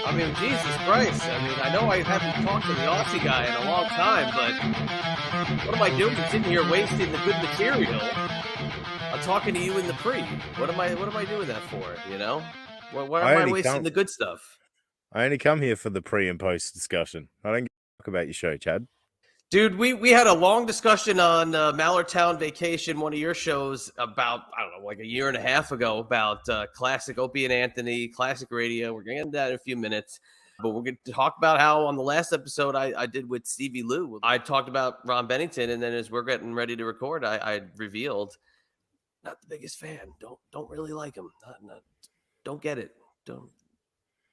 I mean, Jesus Christ. I mean, I know I haven't talked to the Aussie guy in a long time, but what am I doing sitting here wasting the good material? I'm talking to you in the pre. What am I doing that for? You know? Why I am I only wasting come the good stuff? I only come here for the pre and post discussion. I don't talk about your show, Chad. Dude, we had a long discussion on Mallertown Vacation, one of your shows, about, I don't know, like a year and a half ago, about classic Opie and Anthony, classic radio. We're going to get into that in a few minutes. But we're going to talk about how on the last episode I did with Stevie Lou, I talked about Ron Bennington, and then as we're getting ready to record, I revealed, not the biggest fan. Don't really like him. Don't get it. Don't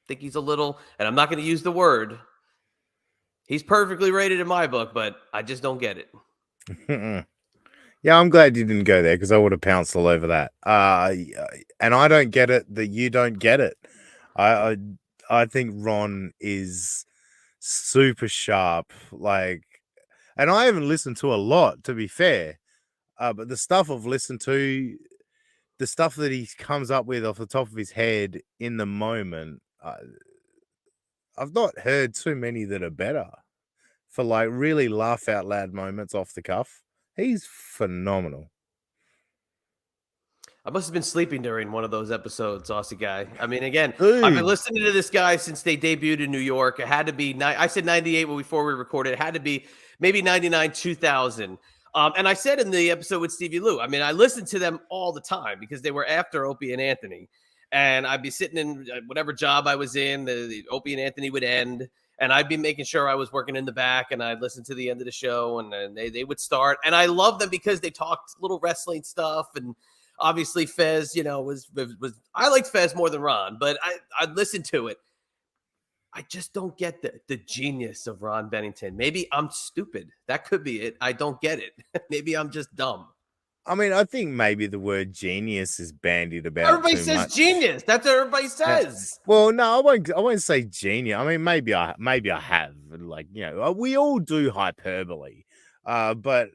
think he's a little, and I'm not going to use the word. He's perfectly rated in my book, but I just don't get it. Yeah, I'm glad you didn't go there because I would have pounced all over that. And I don't get it that you don't get it. I think Ron is super sharp. And I haven't listened to a lot, to be fair. But the stuff I've listened to, the stuff that he comes up with off the top of his head in the moment, I've not heard too many that are better for like really laugh out loud moments off the cuff. He's phenomenal. I must have been sleeping during one of those episodes, Aussie guy. I mean, again, Dude. I've been listening to this guy since they debuted in New York. It had to be, I said 98 before we recorded. It had to be maybe 99, 2000. And I said in the episode with Stevie Lou, I mean, I listened to them all the time because they were after Opie and Anthony. And I'd be sitting in whatever job I was in, the Opie and Anthony would end. And I'd be making sure I was working in the back, and I'd listen to the end of the show, and then they would start. And I love them because they talked little wrestling stuff, and obviously Fez, was I liked Fez more than Ron, but I listened to it. I just don't get the genius of Ron Bennington. Maybe I'm stupid. That could be it. I don't get it. Maybe I'm just dumb. I mean, I think maybe the word genius is bandied about. Everybody too says much. genius. That's what everybody says. Well, no, I won't say genius. I mean, maybe I have. Like, we all do hyperbole. But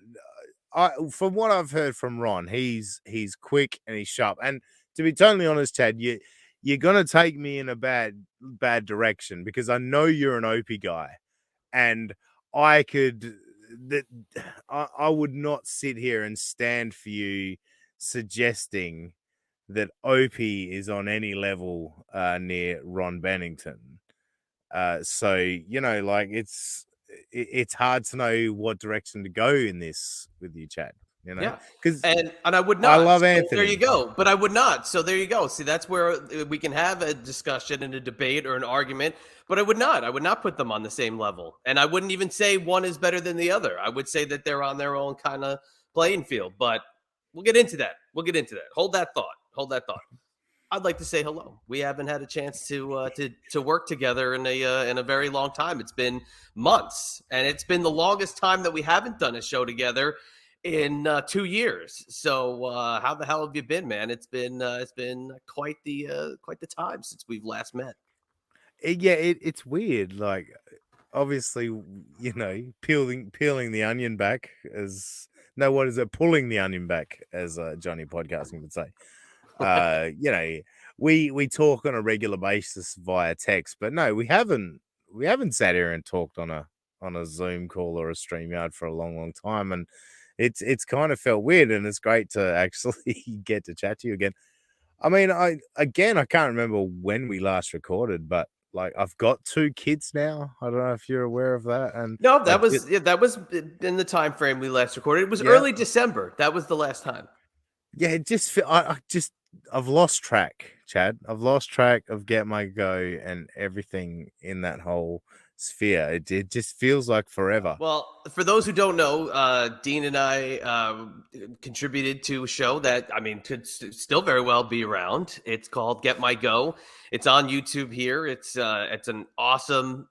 from what I've heard from Ron, he's quick and he's sharp. And to be totally honest, Chad, you're gonna take me in a bad direction because I know you're an Opie guy, and I would not sit here and stand for you suggesting that Opie is on any level near Ron Bennington. So it's hard to know what direction to go in this with you, Chad. Yeah, because and I would not. I love So Anthony. there you go. But I would not. So there you go. See, that's where we can have a discussion and a debate or an argument. But I would not. I would not put them on the same level, and I wouldn't even say one is better than the other. I would say that they're on their own kind of playing field. But we'll get into that. Hold that thought. I'd like to say hello. We haven't had a chance to work together in a very long time. It's been months, and it's been the longest time that we haven't done a show together in 2 years. So how the hell have you been, man? It's been quite the time since we've last met. It's weird. Like, obviously, peeling the onion back as what is it? Pulling the onion back, as Johnny Podcasting would say. We talk on a regular basis via text, but no, we haven't sat here and talked on a Zoom call or a StreamYard for a long time, and it's kind of felt weird, and it's great to actually get to chat to you again. I mean, I can't remember when we last recorded, but like, I've got 2 kids now. I don't know if you're aware of that. And no, that was in the time frame we last recorded. It was early December. That was the last time. Yeah, it just I've lost track, Chad. I've lost track of Get My Go and everything in that whole sphere. It just feels like forever. Well, for those who don't know, Dean and I contributed to a show that, I mean, could still very well be around. It's called Get My Go. It's on YouTube here. It's an awesome,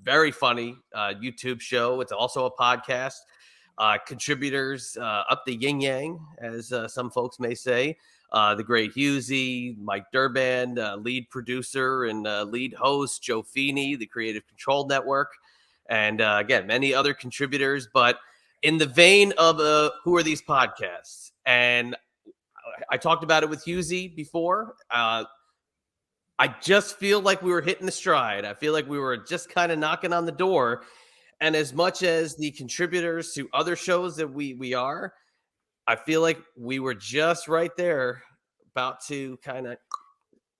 very funny YouTube show. It's also a podcast. Contributors up the yin yang, as some folks may say. The great Husey, Mike Durban, lead producer and lead host, Joe Feeney, the Creative Control Network, and again, many other contributors. But in the vein of who are these podcasts? And I talked about it with Husey before. I just feel like we were hitting the stride. I feel like we were just kind of knocking on the door. And as much as the contributors to other shows that we are, I feel like we were just right there, about to kind of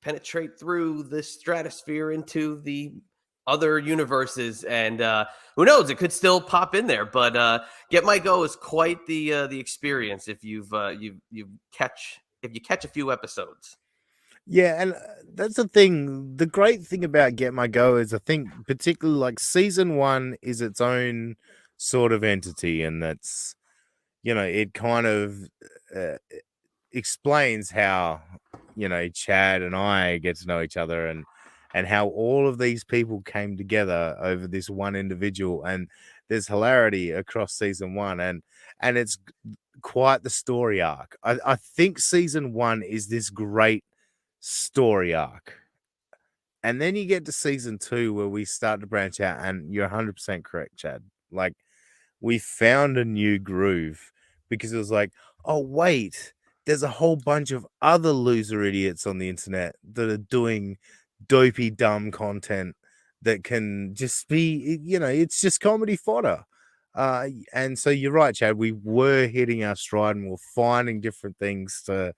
penetrate through the stratosphere into the other universes. And who knows, it could still pop in there. But Get My Go is quite the experience if if you catch a few episodes. Yeah, and that's the thing. The great thing about Get My Go is, I think, particularly like season one is its own sort of entity, and that's, it kind of uh, explains how, Chad and I get to know each other, and how all of these people came together over this one individual, and there's hilarity across season one, and it's quite the story arc. I think season one is this great story arc. And then you get to season two where we start to branch out, and you're 100% correct, Chad. Like, we found a new groove because it was like, oh, wait, there's a whole bunch of other loser idiots on the internet that are doing dopey, dumb content that can just be, it's just comedy fodder. And so you're right, Chad. We were hitting our stride, and we're finding different things to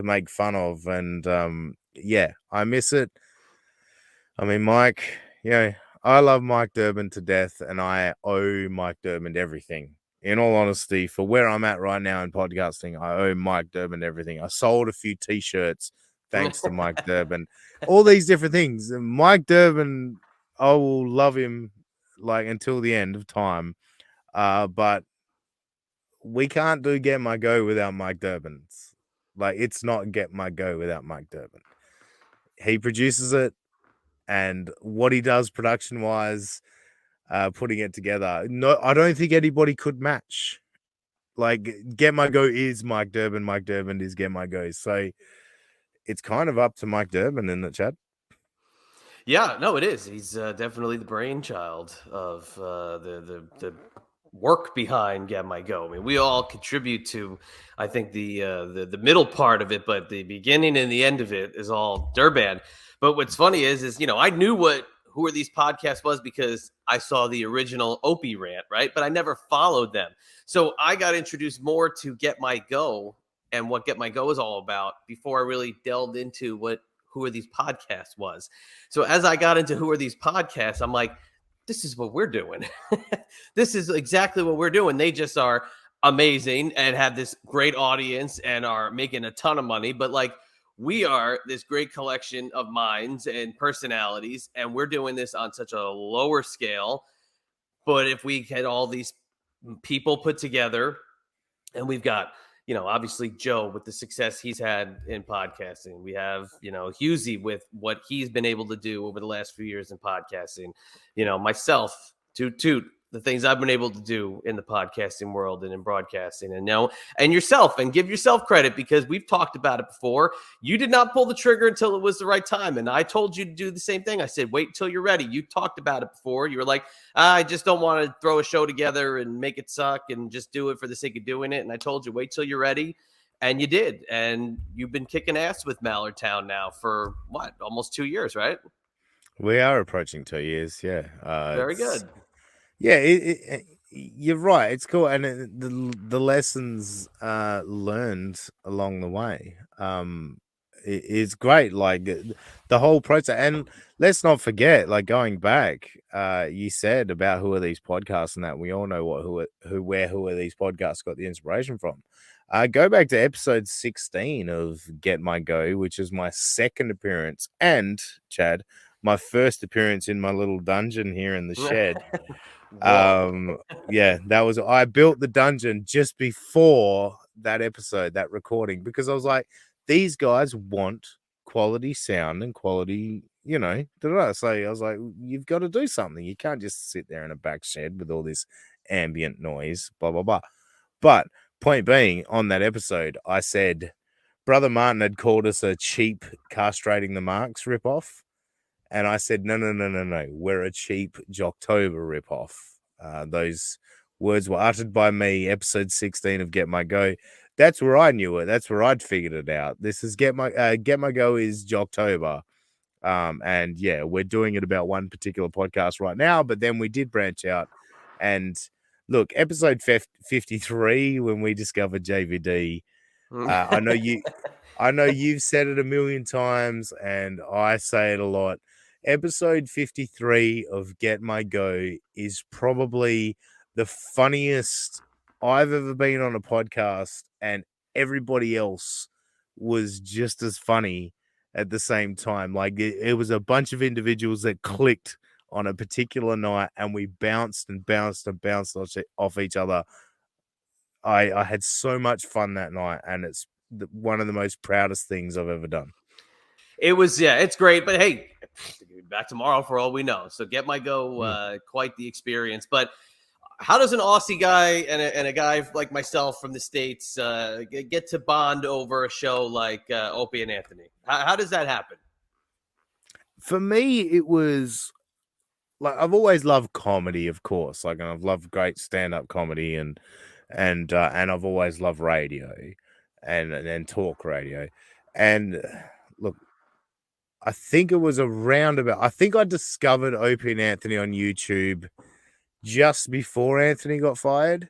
make fun of. And yeah, I miss it. I mean, Mike, I love Mike Durbin to death, and I owe Mike Durbin everything. In all honesty, for where I'm at right now in podcasting, I owe Mike Durbin everything. I sold a few t-shirts thanks to Mike Durbin. All these different things. Mike Durbin, I will love him like until the end of time. But we can't do Get My Go without Mike Durbin's. Like, it's not Get My Go without Mike Durbin. He produces it, and what he does production wise, putting it together, no, I don't think anybody could match. Like, Get My Go is Mike Durbin. Mike Durbin is Get My Go. So it's kind of up to Mike Durbin in the chat. Yeah, no, it is. He's definitely the brainchild of the work behind Get My Go. I mean, we all contribute to, I think, the middle part of it, but the beginning and the end of it is all Durban. But what's funny is I knew what Who Are These Podcasts was because I saw the original Opie rant, right? But I never followed them, so I got introduced more to Get My Go and what Get My Go is all about before I really delved into what Who Are These Podcasts was. So as I got into Who Are These Podcasts, I'm like, this is what we're doing. This is exactly what we're doing. They just are amazing and have this great audience and are making a ton of money. But like, we are this great collection of minds and personalities, and we're doing this on such a lower scale. But if we get all these people put together, and we've got obviously Joe with the success he's had in podcasting. We have Husey with what he's been able to do over the last few years in podcasting. Myself, toot the things I've been able to do in the podcasting world and in broadcasting, and yourself, and give yourself credit, because we've talked about it before. You did not pull the trigger until it was the right time, and I told you to do the same thing. I said, wait until you're ready. You talked about it before. You were like, I just don't want to throw a show together and make it suck and just do it for the sake of doing it. And I told you, wait till you're ready. And you did. And you've been kicking ass with Mallard Town now for what, almost 2 years, right? We are approaching 2 years. Yeah. Very good. Yeah, you're right. It's cool, and the lessons learned along the way is great. Like, the whole process, and let's not forget, like, going back, you said about Who Are These Podcasts, and that we all know where Who Are These Podcasts got the inspiration from. Go back to episode 16 of Get My Go, which is my second appearance, and Chad, my first appearance in my little dungeon here in the shed. Yeah, I built the dungeon just before that episode, that recording, because I was like, these guys want quality sound and quality, so I was like, you've got to do something. You can't just sit there in a back shed with all this ambient noise, blah blah blah. But point being, on that episode, I said Brother Martin had called us a cheap Castrating the Marks ripoff. And I said, no, we're a cheap Jocktober ripoff. Those words were uttered by me, episode 16 of Get My Go. That's where I knew it. That's where I'd figured it out. This is Get My Go is Jocktober. And yeah, we're doing it about one particular podcast right now, but then we did branch out. And look, episode 53, when we discovered JVD, I know you've said it a million times, and I say it a lot. Episode 53 of Get My Go is probably the funniest I've ever been on a podcast, and everybody else was just as funny at the same time. Like it was a bunch of individuals that clicked on a particular night, and we bounced and bounced and bounced off each other. I had so much fun that night, and it's one of the most proudest things I've ever done. It was, yeah, it's great. But hey, back tomorrow for all we know. So Get My Go, quite the experience. But how does an Aussie guy and a guy like myself from the States get to bond over a show like Opie and Anthony? How does that happen? For me, it was like I've always loved comedy, of course. Like, and I've loved great stand-up comedy, and I've always loved radio and talk radio. And look, I think it was around about. I think I discovered Opie and Anthony on YouTube just before Anthony got fired,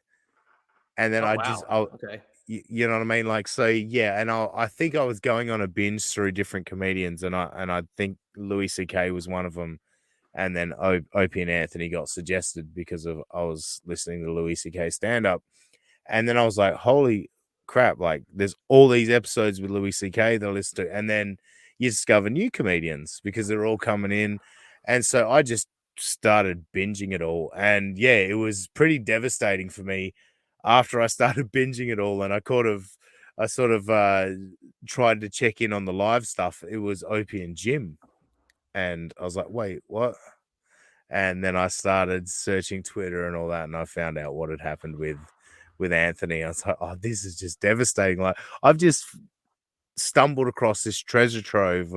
and then Oh, okay. you know what I mean? Like, so yeah, and I think I was going on a binge through different comedians, and I think Louis C.K. was one of them. And then Opie and Anthony got suggested because of I was listening to Louis C.K. stand up, and then I was like, holy crap! Like, there's all these episodes with Louis C.K. that I listen to, and then you discover new comedians because they're all coming in, and so I just started binging it all, and yeah, it was pretty devastating for me after I started binging it all, and I sort of tried to check in on the live stuff. It was Opie and Jim, and I was like, wait, what? And then I started searching Twitter and all that, and I found out what had happened with Anthony. I was like, oh, this is just devastating. Like, I've just stumbled across this treasure trove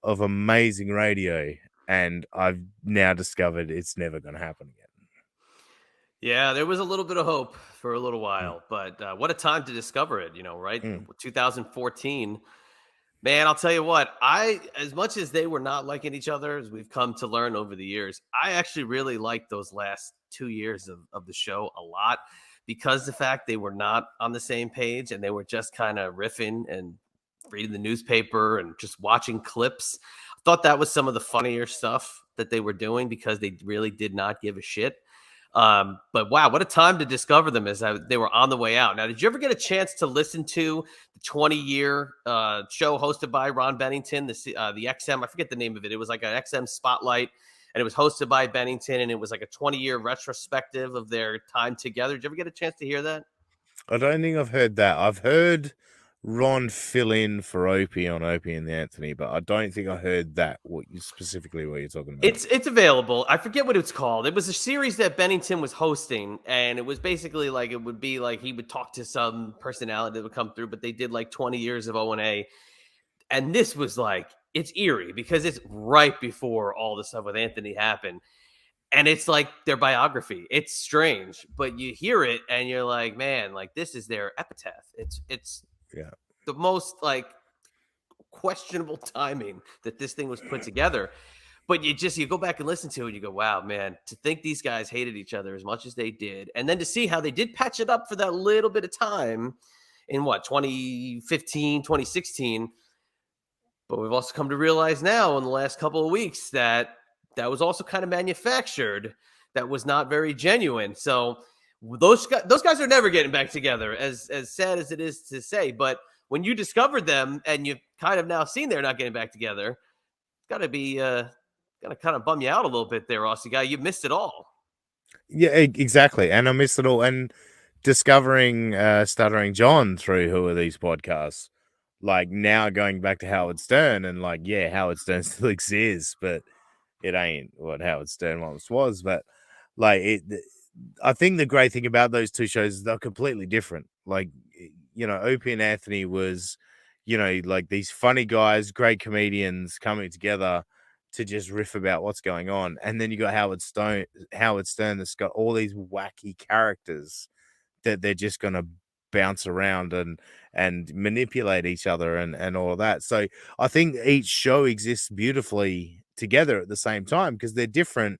of amazing radio, and I've now discovered it's never going to happen again. Yeah, there was a little bit of hope for a little Mm. while, but what a time to discover it, right? Mm. 2014. Man, I'll tell you what, as much as they were not liking each other, as we've come to learn over the years, I actually really liked those last 2 years of the show a lot, because the fact they were not on the same page and they were just kind of riffing and reading the newspaper and just watching clips. I thought that was some of the funnier stuff that they were doing, because they really did not give a shit. But wow, what a time to discover them as they were on the way out. Now, did you ever get a chance to listen to the 20-year show hosted by Ron Bennington, the XM? I forget the name of it. It was like an XM spotlight, and it was hosted by Bennington, and it was like a 20-year retrospective of their time together. Did you ever get a chance to hear that? I don't think I've heard that. I've heard Ron fill in for Opie on Opie and the Anthony, but I don't think I heard that. What you're talking about? It's available. I forget what it's called. It was a series that Bennington was hosting, and it was basically like, it would be like he would talk to some personality that would come through, but they did like 20 years of O&A. And this was like, it's eerie because it's right before all the stuff with Anthony happened. And it's like their biography. It's strange, but you hear it and you're like, man, like this is their epitaph. It's Yeah. the most like questionable timing that this thing was put together. But you go back and listen to it and you go, wow, man, to think these guys hated each other as much as they did. And then to see how they did patch it up for that little bit of time in 2015, 2016. But we've also come to realize now in the last couple of weeks that that was also kind of manufactured. That was not very genuine. So those guys are never getting back together, as sad as it is to say. But when you discovered them and you've kind of now seen they're not getting back together, it's got to be gonna kind of bum you out a little bit there, Aussie guy. You missed it all. Yeah, exactly. And I missed it all. And discovering Stuttering John through Who Are These Podcasts, like now going back to Howard Stern, and like, yeah, Howard Stern still exists, but it ain't what Howard Stern once was. But like I think the great thing about those two shows is they're completely different. Like, Opie and Anthony was, like these funny guys, great comedians coming together to just riff about what's going on. And then you got Howard Stern that's got all these wacky characters that they're just gonna bounce around and manipulate each other and all of that. So I think each show exists beautifully together at the same time because they're different,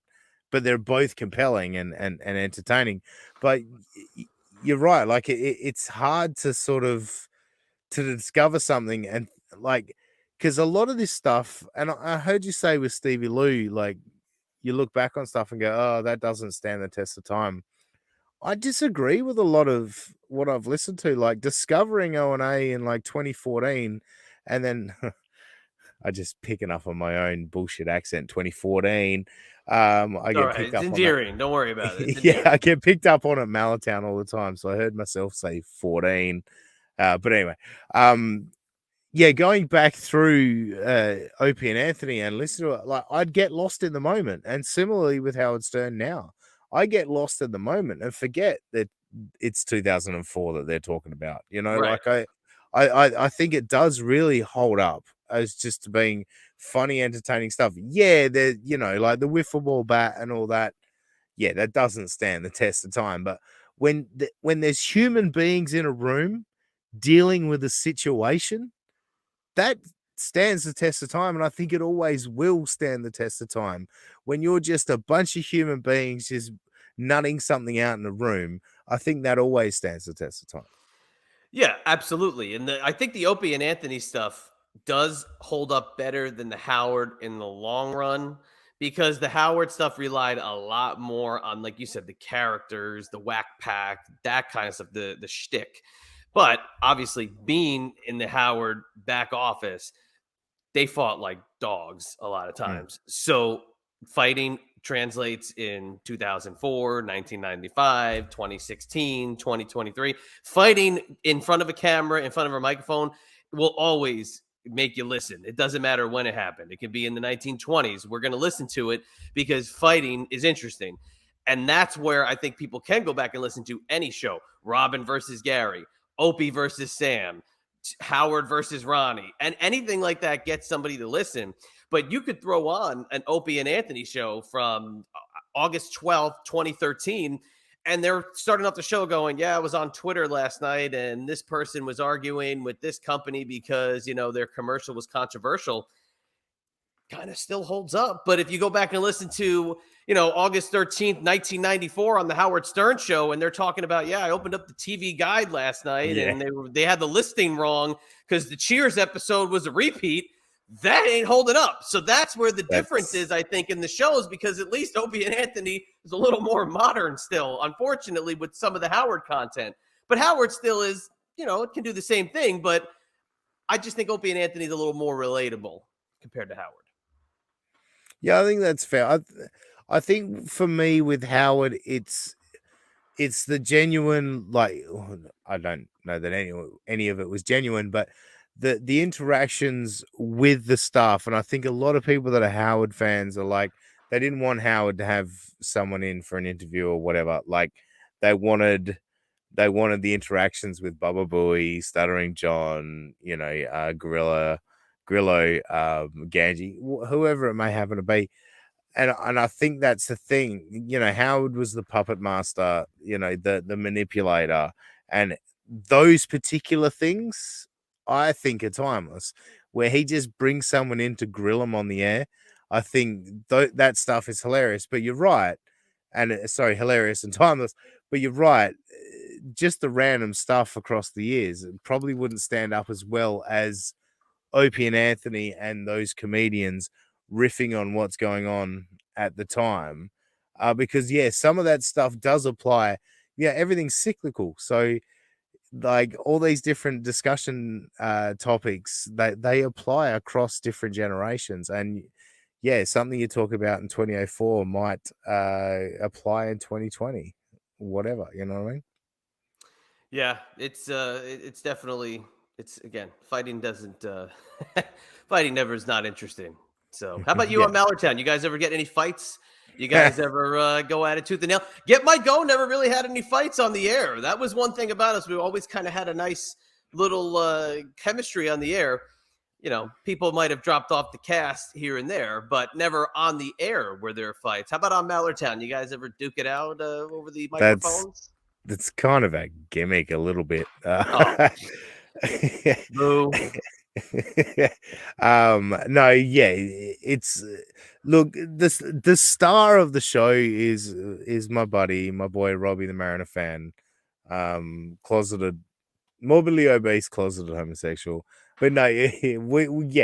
but they're both compelling and entertaining. But you're right, like it's hard to sort of to discover something and like because a lot of this stuff, and I heard you say with Stevie Lou, like you look back on stuff and go, oh, that doesn't stand the test of time. I disagree with a lot of what I've listened to, like discovering O&A in like 2014, and then I just picking up on my own bullshit accent 2014. I All get right. picked It's up on that. endearing. Don't worry about it. It's Yeah, I endearing. get picked up on at Malatown all the time. So I heard myself say 14. But anyway, yeah, going back through Opie and Anthony and listen to it, like I'd get lost in the moment. And similarly with Howard Stern now, I get lost in the moment and forget that it's 2004 that they're talking about. You know, Right. like I think it does really hold up as just being funny, entertaining stuff. Yeah, they're like the wiffle ball bat and all that. Yeah, that doesn't stand the test of time. But when there's human beings in a room dealing with a situation, that stands the test of time, and I think it always will stand the test of time. When you're just a bunch of human beings just nutting something out in a room, I think that always stands the test of time. Yeah, absolutely. And I think the Opie and Anthony stuff does hold up better than the Howard in the long run because the Howard stuff relied a lot more on, like you said, the characters, the whack pack, that kind of stuff, the shtick. But obviously, being in the Howard back office, they fought like dogs a lot of Mm. times. So fighting translates in 2004, 1995, 2016, 2023. Fighting in front of a camera, in front of a microphone will always make you listen. It doesn't matter when it happened. It could be in the 1920s. We're going to listen to it because fighting is interesting. And that's where I think people can go back and listen to any show. Robin versus Gary, Opie versus Sam, Howard versus Ronnie, and anything like that gets somebody to listen. But you could throw on an Opie and Anthony show from August 12th, 2013, and they're starting off the show going, yeah, I was on Twitter last night and this person was arguing with this company because, their commercial was controversial. Kind of still holds up. But if you go back and listen to, August 13th, 1994 on the Howard Stern show, and they're talking about, yeah, I opened up the TV guide last night Yeah, and they had the listing wrong because the Cheers episode was a repeat. That ain't holding up. So that's where the difference that's is, I think, in the shows, because at least Opie and Anthony is a little more modern still, unfortunately, with some of the Howard content. But Howard still is, it can do the same thing. But I just think Opie and Anthony is a little more relatable compared to Howard. yeah, I think that's fair. I think for me with Howard, it's the genuine, like I don't know that any of it was genuine, but the interactions with the staff, and I think a lot of people that are Howard fans are like they didn't want Howard to have someone in for an interview or whatever. Like they wanted the interactions with Baba Booey, Stuttering John, Grillo, Ganji, whoever it may happen to be. And I think that's the thing. Howard was the puppet master, the manipulator, and those particular things I think are timeless. Where he just brings someone in to grill him on the air, I think that stuff is hilarious. But you're right, and sorry, hilarious and timeless. But you're right, just the random stuff across the years it probably wouldn't stand up as well as Opie and Anthony and those comedians riffing on what's going on at the time. Because yeah, some of that stuff does apply. Yeah, everything's cyclical. So like all these different discussion topics they apply across different generations. And yeah, something you talk about in 2004 might apply in 2020, whatever, you know what I mean? Yeah, it's definitely, it's, again, fighting doesn't fighting never is not interesting. So how about you Yeah. on Mallertown? You guys ever get any fights? You guys ever go at it tooth and nail? Get My Go never really had any fights on the air. That was one thing about us. We always kind of had a nice little chemistry on the air. People might have dropped off the cast here and there, but never on the air were there fights. How about on Mallertown? You guys ever duke it out over the That's microphones? that's kind of a gimmick a little bit. Oh, boo. No, yeah, it's look, the star of the show is my buddy, my boy Robbie the Mariner fan, closeted, morbidly obese, closeted homosexual. But no,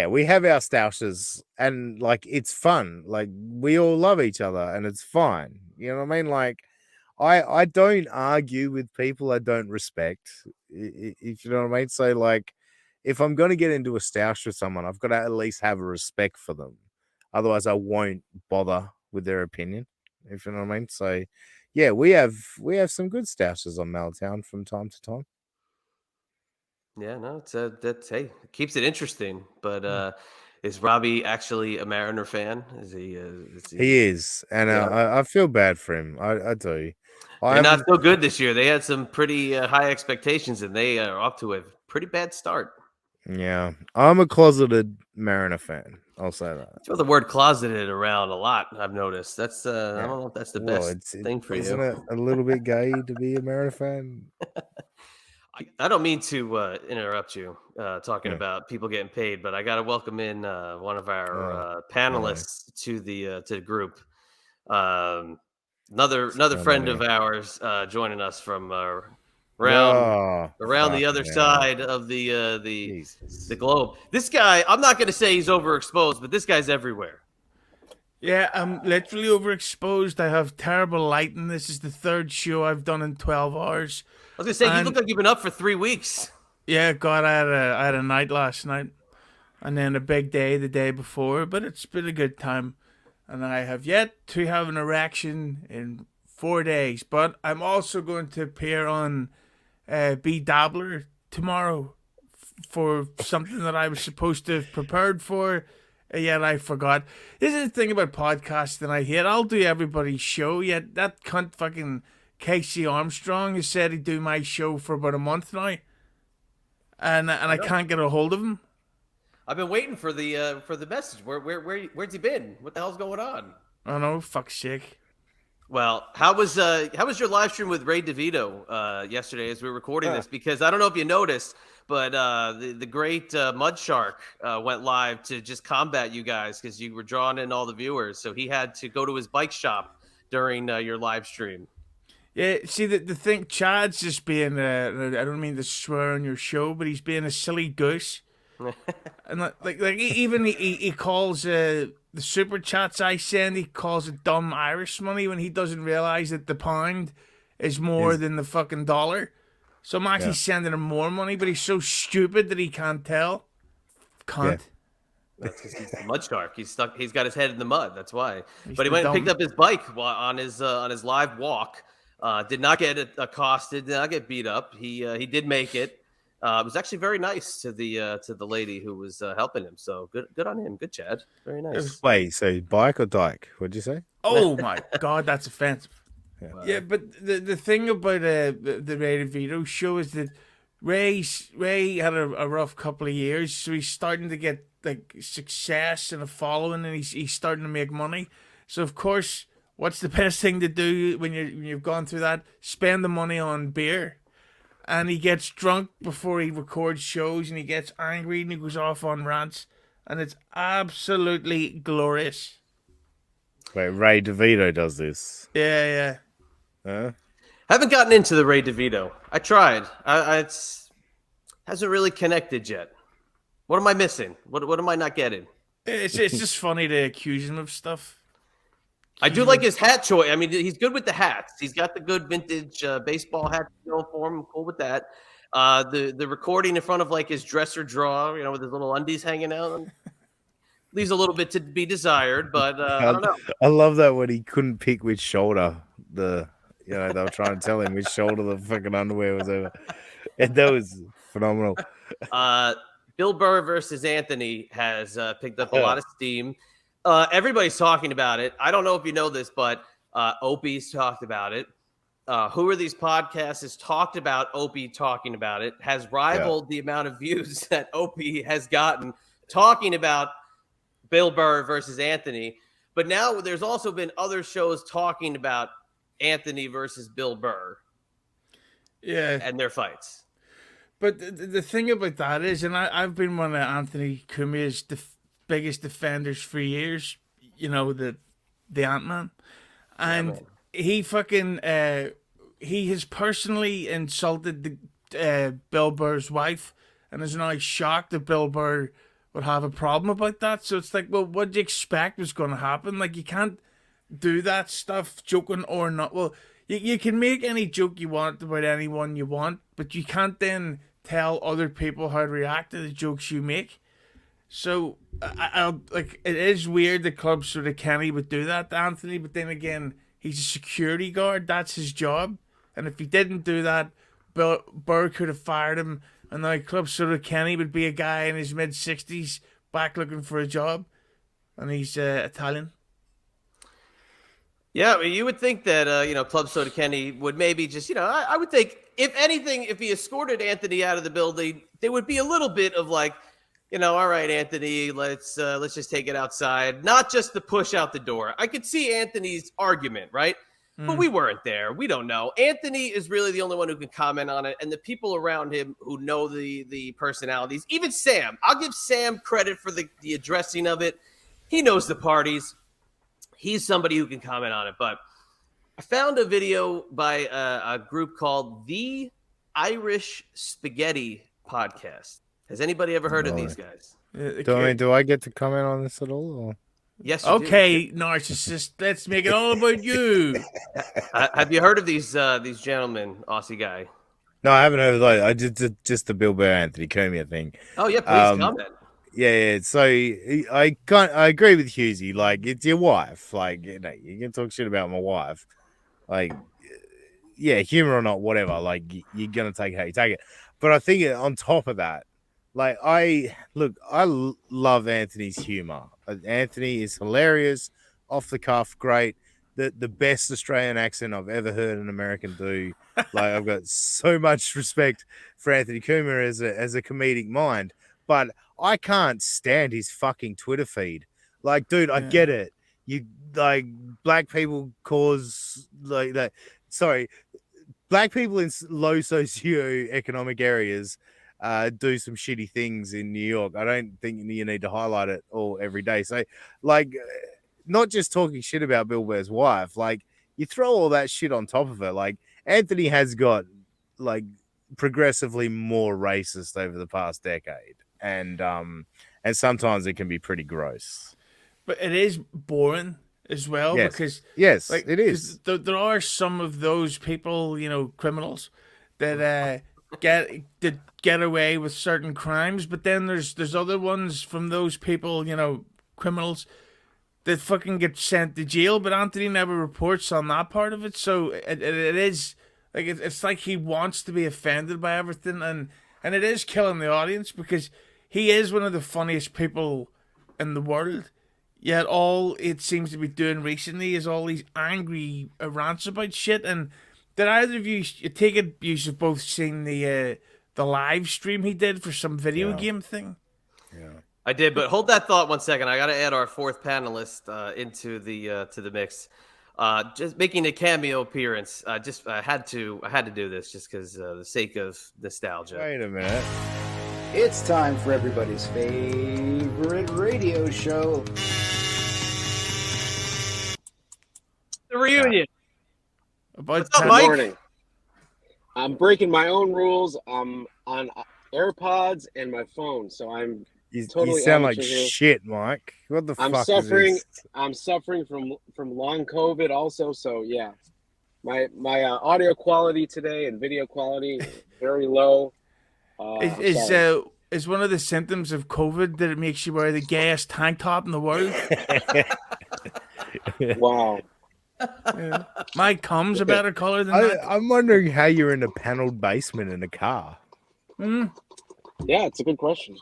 we have our stoushes, and like it's fun. Like we all love each other, and it's fine. You know what I mean? Like I don't argue with people I don't respect, if you know what I mean. So like, if I'm gonna get into a stoush with someone, I've got to at least have a respect for them. Otherwise, I won't bother with their opinion. If you know what I mean. So, yeah, we have some good stoushes on Maltown from time to time. Yeah, no, it's that's hey, it keeps it interesting. But Mm. is Robbie actually a Mariner fan? Is he? Is He he? is, and Yeah, I feel bad for him. I do. I they're not haven't. so good this year. They had some pretty high expectations, and they are off to a pretty bad start. Yeah, I'm a closeted Mariner fan. I'll say that. Throw the word closeted around a lot. I've noticed. That's I Yeah. don't know if that's the Well, best thing for isn't you. it a little bit gay to be a Mariner fan? I don't mean to interrupt you talking Yeah. about people getting paid, but I got to welcome in one of our Oh, no. panelists to the group. Um, another Oh, no, friend of no. ours joining us from around Oh, around the other fucking hell. side of the Jesus. globe. This guy, I'm not going to say he's overexposed, but this guy's everywhere. Yeah, I'm literally overexposed. I have terrible lighting. This is the third show I've done in 12 hours. I was going to say you look And like you've been up for 3 weeks. yeah, God, I had a night last night and then a big day the day before, but it's been a good time. And I have yet to have an erection in 4 days. But I'm also going to appear on Be Dabbler tomorrow for something that I was supposed to have prepared for, yet I forgot. This is the thing about podcasting I hate. I'll do everybody's show, yet that cunt fucking Casey Armstrong has said he'd do my show for about a month now, and I I know. can't get a hold of him. I've been waiting for the message. Where's he been? What the hell's going on? I don't know, fuck's sake. Well, how was your live stream with Ray DeVito yesterday as we were recording Ah. this? Because I don't know if you noticed, but the great Mud Shark went live to just combat you guys because you were drawing in all the viewers. So he had to go to his bike shop during your live stream. Yeah, see the thing, Chad's just being I don't mean to swear on your show, but he's being a silly goose. And even he calls the super chats I send, he calls it dumb Irish money when he doesn't realize that the pound is more Is than the fucking dollar. So I'm actually Yeah. sending him more money, but he's so stupid that he can't tell. Cunt. That's because he's the Mud Shark. He's stuck. He's got his head in the mud. That's why. He's But he the went and picked dumb. up his bike on his live walk. Did not get accosted. Did not get beat up. He did make it. It was actually very nice to the lady who was helping him. So good on him. Good Chad. Very nice. Wait, so bike or dyke? What'd you say? Oh my god, that's offensive. Yeah. Yeah, but the thing about the Ray DeVito show is that Ray had a rough couple of years, so he's starting to get like success and a following, and he's starting to make money. So of course, what's the best thing to do when you've gone through that? Spend the money on beer. And he gets drunk before he records shows, and he gets angry, and he goes off on rants, and it's absolutely glorious. Wait, Ray DeVito does this. Yeah. Huh? Haven't gotten into the Ray DeVito. I tried. It's hasn't really connected yet. What am I missing? What am I not getting? It's just funny to accuse him of stuff. I do like his hat choice. I mean, he's good with the hats. He's got the good vintage baseball hat going for him. I'm cool with that. The recording in front of like his dresser drawer, with his little undies hanging out, leaves a little bit to be desired. But I don't know. I love that when he couldn't pick which shoulder they were trying to tell him which shoulder the fucking underwear was over. And that was phenomenal. Bill Burr versus Anthony has picked up a lot of steam. Everybody's talking about it. I don't know if you know this, but Opie's talked about it. Who Are These Podcasts has talked about Opie talking about it, has rivaled the amount of views that Opie has gotten talking about Bill Burr versus Anthony. But now there's also been other shows talking about Anthony versus Bill Burr. Yeah. and their fights. But the thing about that is, and I've been one of Anthony Cumia's biggest defenders for years, the Ant-Man. And man. he fucking, he has personally insulted Bill Burr's wife and is now shocked that Bill Burr would have a problem about that. So it's like, well, what do you expect was going to happen? Like, you can't do that stuff, joking or not. Well, you can make any joke you want about anyone you want, but you can't then tell other people how to react to the jokes you make. So I like, it is weird that clubs sort of Kenny would do that to Anthony, but then again, he's a security guard. That's his job, and if he didn't do that, Burr could have fired him, and now Club sort of Kenny would be a guy in his mid-60s back looking for a job, and he's Italian. Yeah, I mean, you would think that Club Soda Kenny would maybe just I would think if anything, if he escorted Anthony out of the building, there would be a little bit of like, all right, Anthony, let's just take it outside, not just the push out the door. I could see Anthony's argument, right? But we weren't there. We don't know. Anthony is really the only one who can comment on it, and the people around him who know the personalities. Even Sam, I'll give Sam credit for the addressing of it. He knows the parties. He's somebody who can comment on it. But I found a video by a group called The Irish Spaghetti Podcast. Has anybody ever heard of these guys? Do I get to comment on this at all? Or? Yes. Okay, narcissist. Let's make it all about you. Have you heard of these gentlemen, Aussie guy? No, I haven't heard of those. I just the Bill Burr Anthony Cumia thing. Oh yeah, please comment. Yeah. So I agree with Husey. Like, it's your wife. Like, you can talk shit about my wife. Like, yeah, humor or not, whatever. Like, you're gonna take it how you take it. But I think on top of that, like, I love Anthony's humor. Anthony is hilarious, off the cuff, great. The best Australian accent I've ever heard an American do. Like, I've got so much respect for Anthony Cumia as a comedic mind, but I can't stand his fucking Twitter feed. Like, dude, I get it. You like black people cause like that. Sorry, black people in low socioeconomic areas do some shitty things in New York. I don't think you need to highlight it all every day. So, like, not just talking shit about Bill Burr's wife, like, you throw all that shit on top of it. Like, Anthony has got, like, progressively more racist over the past decade. And sometimes it can be pretty gross. But it is boring as well, because like, it is. There are some of those people, criminals that get away with certain crimes, but then there's other ones from those people, criminals that fucking get sent to jail, but Anthony never reports on that part of it. So it is like, it's like he wants to be offended by everything, and it is killing the audience, because he is one of the funniest people in the world, yet all it seems to be doing recently is all these angry rants about shit. And did either of you take it, you have both seen the live stream he did for some video game thing? Yeah, I did, but hold that thought 1 second. I got to add our fourth panelist into the mix. Just making a cameo appearance. I had to do this just because the sake of nostalgia. Wait a minute. It's time for everybody's favorite radio show, The Reunion. What's up, Good Mike? morning. I'm breaking my own rules. I'm on AirPods and my phone, so I'm You totally sound like amateur here. shit, Mike. What the I'm fuck suffering. is this? I'm suffering from long COVID also. So yeah, my audio quality today and video quality very low. Is one of the symptoms of COVID that it makes you wear the gayest tank top in the world? Wow. Yeah. My cum's a better color than that. I'm wondering how you're in a paneled basement in a car. Mm. Yeah, it's a good question.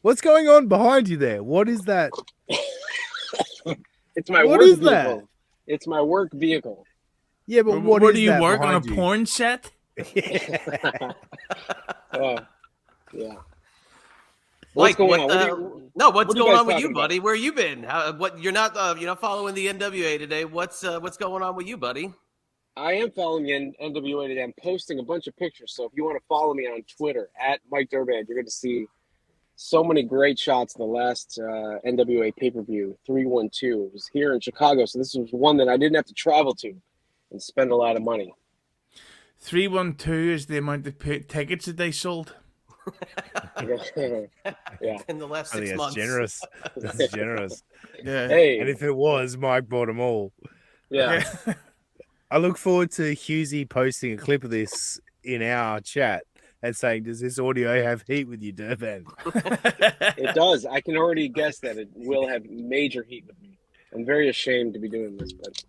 What's going on behind you there? What is that? It's my What work is vehicle. that? It's my work vehicle. Yeah, but Where what do is you that work, on a behind you? porn set? Yeah. Mike, What's going what on? what's what are you going guys on with you, talking about? buddy? Where you been? You're not following the NWA today? What's going on with you, buddy? I am following NWA today. I'm posting a bunch of pictures. So if you want to follow me on Twitter at Mike Durband, you're going to see so many great shots in the last NWA pay-per-view, 312. It was here in Chicago. So this was one that I didn't have to travel to and spend a lot of money. 312 is the amount of tickets that they sold. Yeah. In the last I 6 think months. that's generous. That's generous. Yeah. Hey. And if it was, Mike bought them all. Yeah. I look forward to Husey posting a clip of this in our chat and saying, "Does this audio have heat with you, Durban?" It does. I can already guess that it will have major heat with me. I'm very ashamed to be doing this, but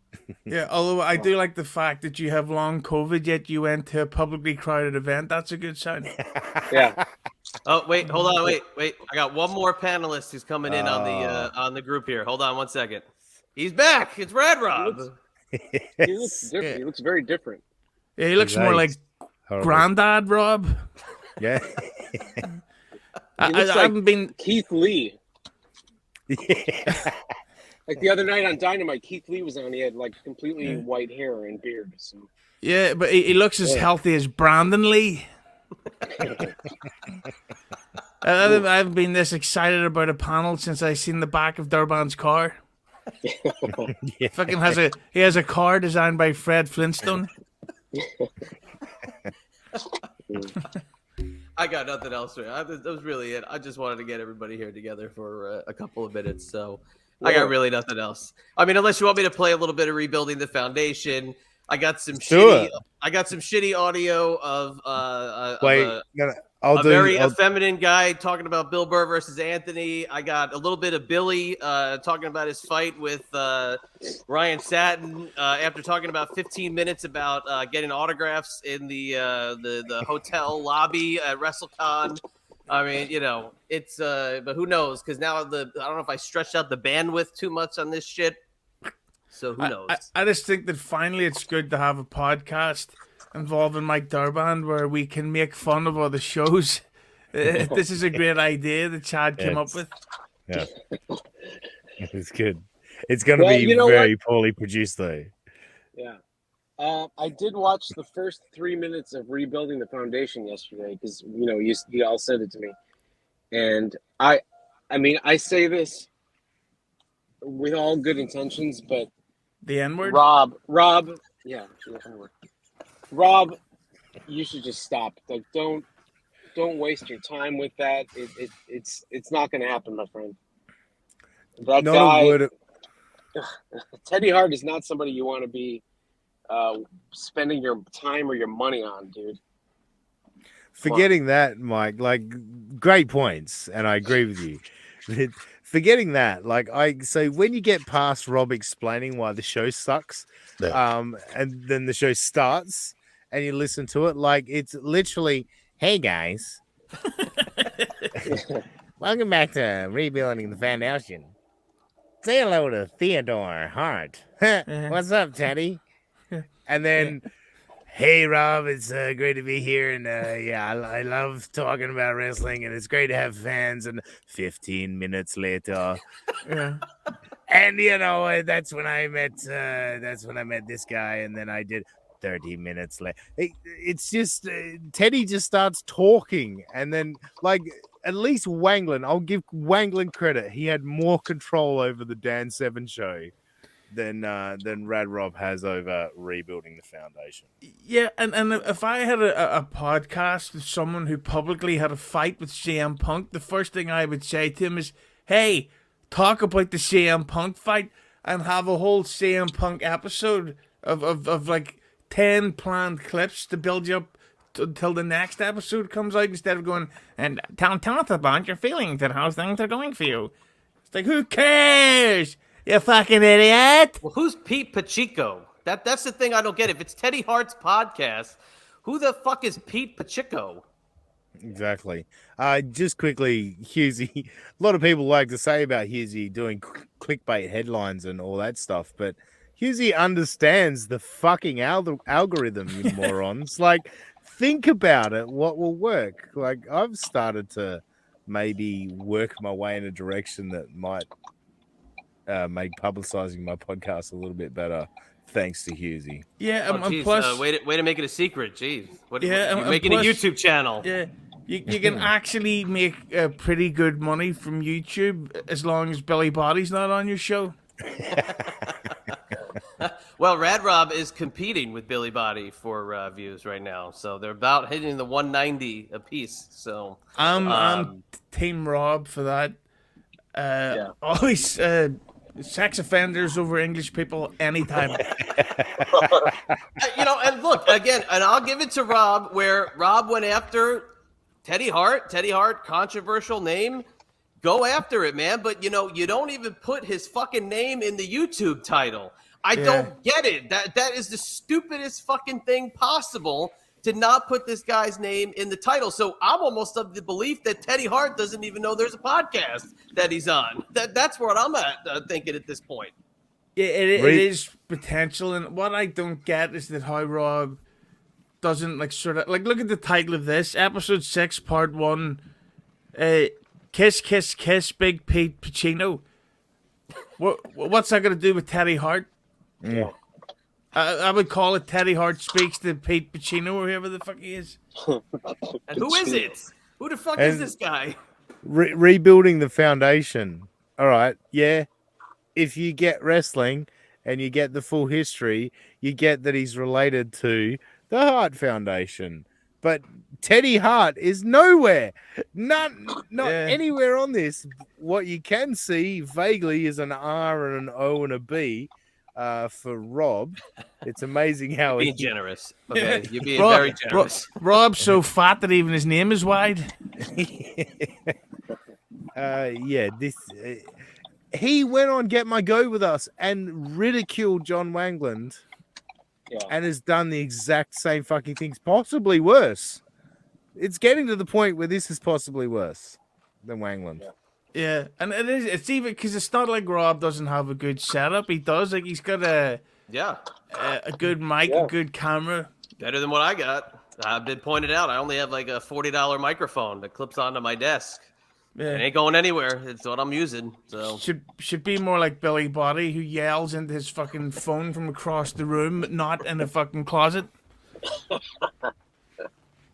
Yeah, although I do like the fact that you have long COVID, yet you went to a publicly crowded event. That's a good sign. yeah. Oh, wait, hold on, wait. I got one more panelist who's coming in on the group here. Hold on 1 second. He's back. It's Rad Rob. He looks different. Yeah. He looks very different. Yeah, he looks more like Granddad Rob. Yeah. I looks like haven't been. Keith Lee. Yeah. Like the other night on Dynamite, Keith Lee was on. He had like completely white hair and beard. So. Yeah, but he looks as healthy as Brandon Lee. I haven't been this excited about a panel since I seen the back of Durban's car. Yeah. Fucking he has a car designed by Fred Flintstone. I got nothing else. That was really it. I just wanted to get everybody here together for a couple of minutes. So I got really nothing else. I mean, unless you want me to play a little bit of Rebuilding the Foundation. I got some shitty audio of a very effeminate guy talking about Bill Burr versus Anthony. I got a little bit of Billy talking about his fight with Ryan Satin after talking about 15 minutes about getting autographs in the hotel lobby at WrestleCon. I mean, it's but who knows? Because now I don't know if I stretched out the bandwidth too much on this shit. So who knows? I just think that finally it's good to have a podcast involving Mike Durband where we can make fun of other shows. This is a great idea that Chad came up with. Yeah, it's good. It's going to be very poorly produced, though. Yeah. I did watch the first 3 minutes of Rebuilding the Foundation yesterday because, you all sent it to me. And I mean, I say this with all good intentions, but the N-word? Rob, yeah, the N-word. Rob, you should just stop. Like, don't waste your time with that. It's not going to happen, my friend. That guy, Teddy Hart is not somebody you want to be spending your time or your money on, dude. Forgetting that, Mike, like, great points, and I agree with you. Forgetting that, so when you get past Rob explaining why the show sucks, and then the show starts, and you listen to it, like, it's literally, hey guys, welcome back to Rebuilding the Foundation. Say hello to Theodore Hart. What's up, Teddy? And then, hey Rob, it's great to be here, and I love talking about wrestling, and it's great to have fans. And 15 minutes later, and that's when I met this guy, and then I did 30 minutes later. It's just Teddy just starts talking, and then at least Wanglin, I'll give Wanglin credit. He had more control over the Dan Severn show than Rad Rob has over Rebuilding the Foundation. Yeah, and if I had a podcast with someone who publicly had a fight with CM Punk, the first thing I would say to him is, hey, talk about the CM Punk fight and have a whole CM Punk episode of like 10 planned clips to build you up until the next episode comes out, instead of going, and tell us about your feelings and how things are going for you. It's like, who cares? You fucking idiot! Well, who's Pete Pacheco? That's the thing I don't get. If it's Teddy Hart's podcast, who the fuck is Pete Pacheco? Exactly. Just quickly, Husey. A lot of people like to say about Husey doing clickbait headlines and all that stuff, but Husey understands the fucking algorithm, you morons. Like, think about it. What will work? Like, I've started to maybe work my way in a direction that might make publicizing my podcast a little bit better thanks to Husey. Yeah, Oh, and geez, plus, way to make it a secret. Jeez, Yeah, you're and making plus- a YouTube channel. yeah, you can actually make pretty good money from YouTube as long as Billy Body's not on your show. Well, Rad Rob is competing with Billy Body for views right now, so they're about hitting the 190 apiece. So I'm Team Rob for that. Always sex offenders over English people anytime. and look again, and I'll give it to Rob where Rob went after Teddy Hart. Teddy Hart, controversial name. Go after it, man. But you don't even put his fucking name in the YouTube title. I don't get it. That is the stupidest fucking thing possible to not put this guy's name in the title. So I'm almost of the belief that Teddy Hart doesn't even know there's a podcast that he's on. That's what I'm at thinking at this point. Yeah, it is potential, and what I don't get is that how Rob doesn't look at the title of this episode 6, part 1. Kiss, kiss, kiss, Big Pete Pacino. What's that going to do with Teddy Hart? Yeah. I would call it Teddy Hart speaks to Pete Pacino or whoever the fuck he is. And who is it? Who the fuck is this guy? Rebuilding the foundation. All right, yeah. If you get wrestling and you get the full history, you get that he's related to the Hart Foundation. But Teddy Hart is nowhere. Not anywhere on this. What you can see vaguely is an R and an O and a B for Rob. It's amazing how Being generous. Okay, you're being very generous. Rob's so fat that even his name is wide. He went on Get My Go with us and ridiculed John Wangland. Yeah. And has done the exact same fucking things, possibly worse. It's getting to the point where this is possibly worse than Wangland. Yeah, and it's even because it's not like Rob doesn't have a good setup. He does. Like, he's got a good mic, a good camera. Better than what I got. I've been pointed out. I only have like a $40 microphone that clips onto my desk. Yeah. It ain't going anywhere. It's what I'm using. So should be more like Billy Body, who yells into his fucking phone from across the room, not in a fucking closet.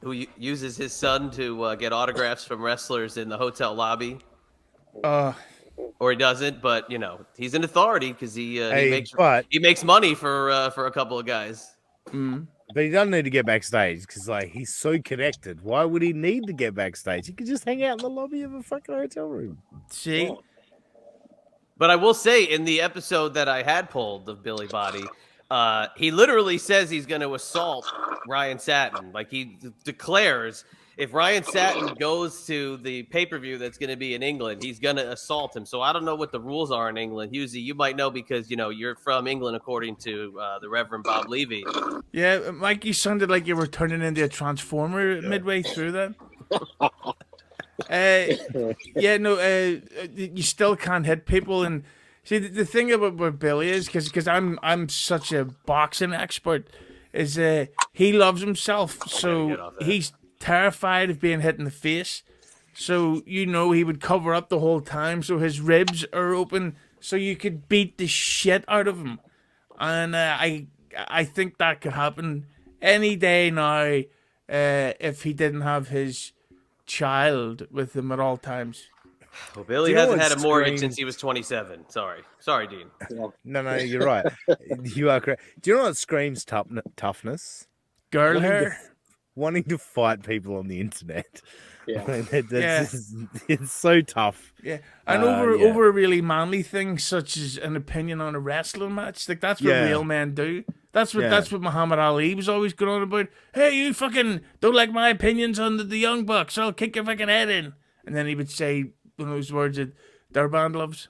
Who uses his son to get autographs from wrestlers in the hotel lobby? Or he doesn't, but he's an authority because he makes money for a couple of guys. But he doesn't need to get backstage because he's so connected. Why would he need to get backstage? He could just hang out in the lobby of a fucking hotel room. See? But I will say, in the episode that I had pulled of Billy Body, he literally says he's going to assault Ryan Satin. Like, he declares if Ryan Satin goes to the pay-per-view that's going to be in England, he's going to assault him. So I don't know what the rules are in England. Husey, you might know because, you're from England, according to the Reverend Bob Levy. Yeah, Mike, you sounded like you were turning into a transformer midway through that. You still can't hit people. And see, the thing about Billy is, because I'm such a boxing expert, is he loves himself. So he's terrified of being hit in the face. So, he would cover up the whole time. So his ribs are open so you could beat the shit out of him. And I think that could happen any day now if he didn't have his child with him at all times. Well, Billy hasn't had a mortgage since he was 27. Sorry, Dean. No, you're right. You are correct. Do you know what screams toughness? Girl hair. Wanting to fight people on the internet. Yeah. It's so tough. Yeah. And over a really manly thing, such as an opinion on a wrestling match, like that's what real men do. That's what Muhammad Ali was always going on about. Hey, you fucking don't like my opinions on the Young Bucks, I'll kick your fucking head in. And then he would say one of those words that their band loves.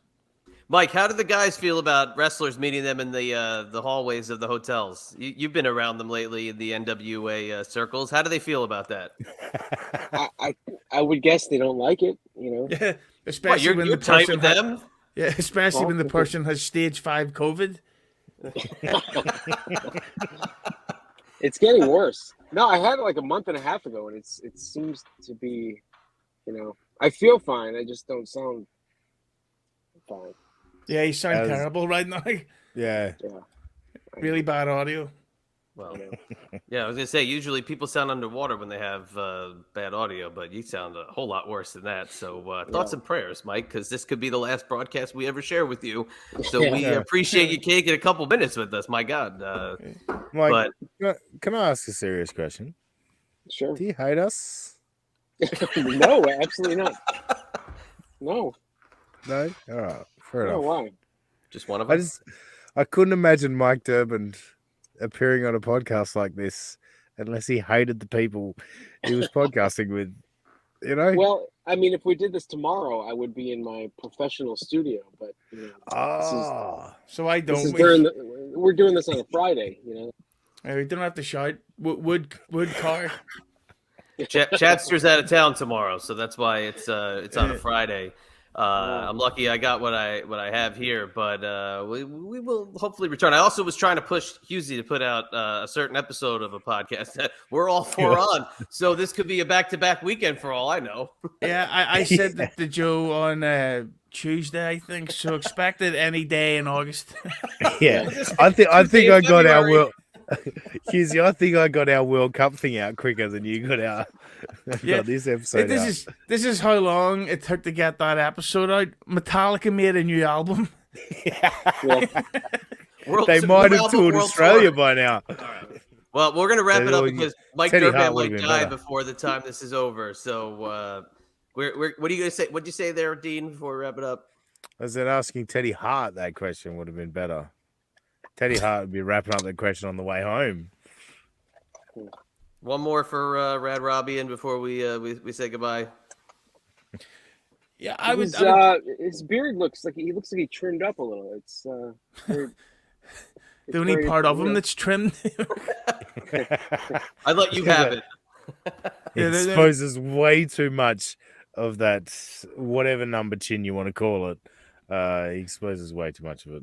Mike, how do the guys feel about wrestlers meeting them in the hallways of the hotels? You've been around them lately in the NWA circles. How do they feel about that? I would guess they don't like it, Yeah, especially when you're the tight person with them. Yeah, especially when the person has stage 5 COVID. It's getting worse. No, I had it like a month and a half ago, and it seems to be, I feel fine. I just don't sound fine. Yeah, you sound terrible right now. Yeah. Really bad audio. Well, yeah, I was gonna say usually people sound underwater when they have bad audio, but you sound a whole lot worse than that. So thoughts and prayers, Mike, because this could be the last broadcast we ever share with you. So we Yeah. appreciate you taking a couple minutes with us. My God, Mike, but can I ask a serious question? Sure. Do you hate us? No, absolutely not. No. No? All right. Fair No, enough. why? just one of us. I couldn't imagine Mike Durbin appearing on a podcast like this unless he hated the people he was podcasting with. You know? Well, I mean, if we did this tomorrow, I would be in my professional studio. But So I this is don't. during we're doing this on a Friday. We don't have to shout. Wood car. Chadster's out of town tomorrow, so that's why it's on a Friday. I'm lucky I got what I have here, but we will hopefully return. I also was trying to push Husey to put out a certain episode of a podcast that we're all four on, so this could be a back-to-back weekend for all I know. Yeah, I said that to Joe on Tuesday, I think. So expect it any day in August. Yeah. I think Tuesday I in got our February. World Husey, I think I got our World Cup thing out quicker than you got our Yeah. this episode This out. is how long it took to get that episode out. Metallica made a new album. They might have toured Australia by now. All right. Well, we're gonna wrap it up because Mike Teddy Durbin Hart would've might been die better. before the time this is over. So what are you gonna say? What'd you say there, Dean? Before we wrap it up? I said asking Teddy Hart that question would have been better. Teddy Hart would be wrapping up that question on the way home. One more for Rad Robbie, and before we say goodbye. Yeah, I would. His beard looks like he trimmed up a little. It's The only part of him that's trimmed. I'd let you have it. He exposes way too much of that, whatever number chin you want to call it. He exposes way too much of it.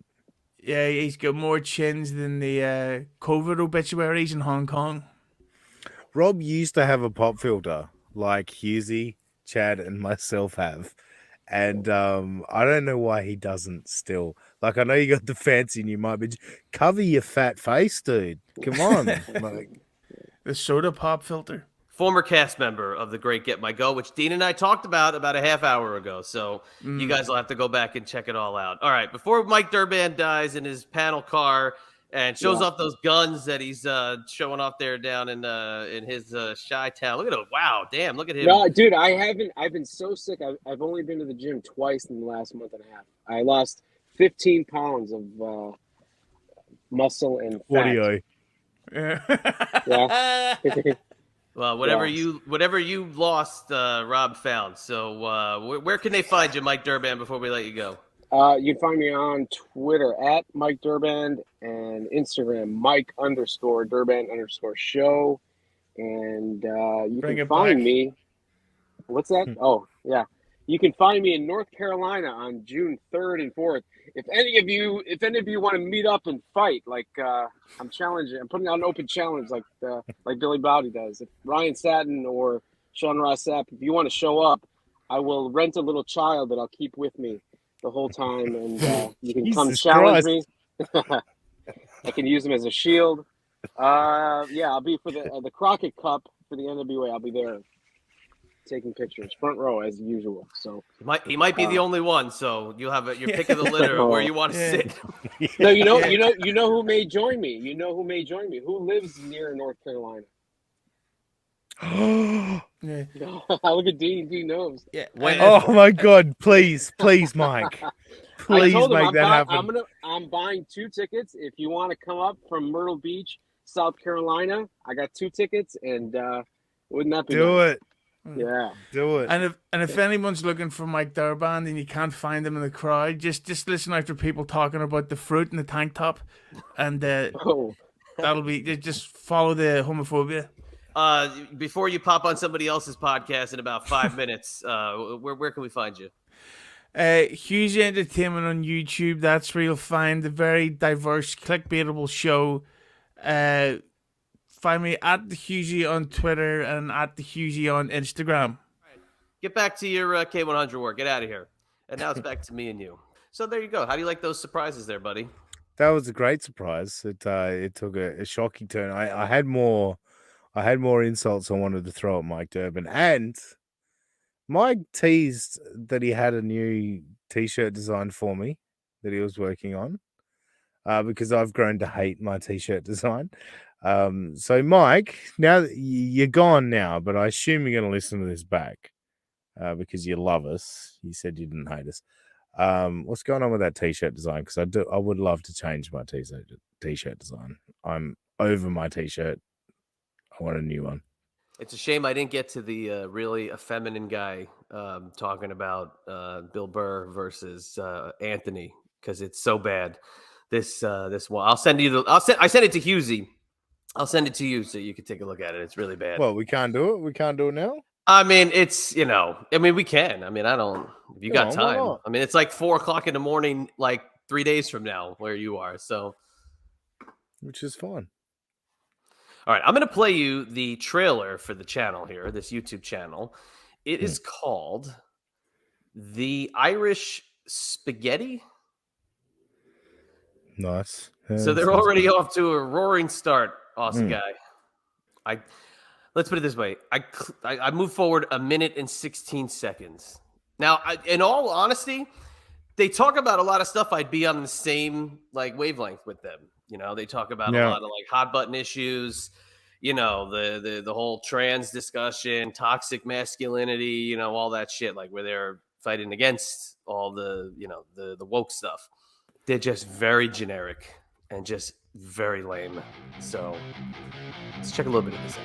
Yeah, he's got more chins than the COVID obituaries in Hong Kong. Rob used to have a pop filter like Husey, Chad, and myself have. And I don't know why he doesn't still. Like, I know you got the fancy new mic, but cover your fat face, dude. Come on. Like, The soda pop filter. Former cast member of the Great Get My Go, which Dean and I talked about a half hour ago. So you guys will have to go back and check it all out. All right, before Mike Durbin dies in his panel car and shows off those guns that he's showing off there down in his Chi-town. Look at him! Wow, damn! Look at him. No, dude, I haven't. I've been so sick. I've only been to the gym twice in the last month and a half. I lost 15 pounds of muscle and fat. audio. Yeah. Well, whatever you lost, Rob found. So where can they find you, Mike Durbin, before we let you go? You can find me on Twitter at Mike Durband and Instagram Mike_Durband_show. And you Bring can it find back. me. What's that? Oh, yeah. You can find me in North Carolina on June 3rd and 4th. If any of you want to meet up and fight, like I'm putting out an open challenge like Billy Bowdy does. If Ryan Satin or Sean Ross Sapp, if you want to show up, I will rent a little child that I'll keep with me the whole time, and you can come Jesus challenge Christ. me. I can use him as a shield. Yeah, I'll be for the Crockett Cup for the NWA. I'll be there taking pictures, front row as usual. So He might be the only one, so you'll have your pick of the litter of where you want to sit. no, you know who may join me. You know who may join me. Who lives near North Carolina? Yeah. Look at Dean. Dean knows. Yeah. Oh my God! Please, Mike. I Please told him make that happen. I'm buying 2 tickets. If you want to come up from Myrtle Beach, South Carolina, I got 2 tickets, and wouldn't that be Do nice? it. Yeah. Do it. And if anyone's looking for Mike Durband and you can't find him in the crowd, just listen out for people talking about the fruit in the tank top, and Oh. that'll be just follow the homophobia. Before you pop on somebody else's podcast in about 5 minutes, where can we find you? Huge Entertainment on YouTube. That's where you'll find a very diverse, clickbaitable show. Find me at the Hughie on Twitter and at the Hughie on Instagram. Get back to your K100 work. Get out of here. And now it's back to me and you. So there you go. How do you like those surprises there, buddy? That was a great surprise. It took a shocking turn. I had more insults I wanted to throw at Mike Durbin, and Mike teased that he had a new T-shirt design for me that he was working on. Because I've grown to hate my T-shirt design. So Mike, now that you're gone now, but I assume you're going to listen to this back because you love us. You said you didn't hate us. What's going on with that T-shirt design? Because I would love to change my T-shirt design. I'm over my T-shirt. I want a new one. It's a shame I didn't get to the really effeminate guy talking about Bill Burr versus Anthony because it's so bad. This one, I'll send you I sent it to Husey. I'll send it to you so you can take a look at it. It's really bad. Well, we can't do it. We can't do it now. I mean, it's we can. I mean, I don't. If you got time, I mean, it's like 4:00 in the morning, like 3 days from now, where you are. So, which is fine. All right, I'm going to play you the trailer for the channel here, this YouTube channel. It is called The Irish Spaghetti. Nice. So they're already off to a roaring start, Aussie guy. Let's put it this way. I moved forward 1 minute and 16 seconds. Now, in all honesty, they talk about a lot of stuff I'd be on the same wavelength with them. They talk about a lot of hot button issues, the whole trans discussion, toxic masculinity, all that shit, where they're fighting against all the woke stuff. They're just very generic and just very lame. So let's check a little bit of this out.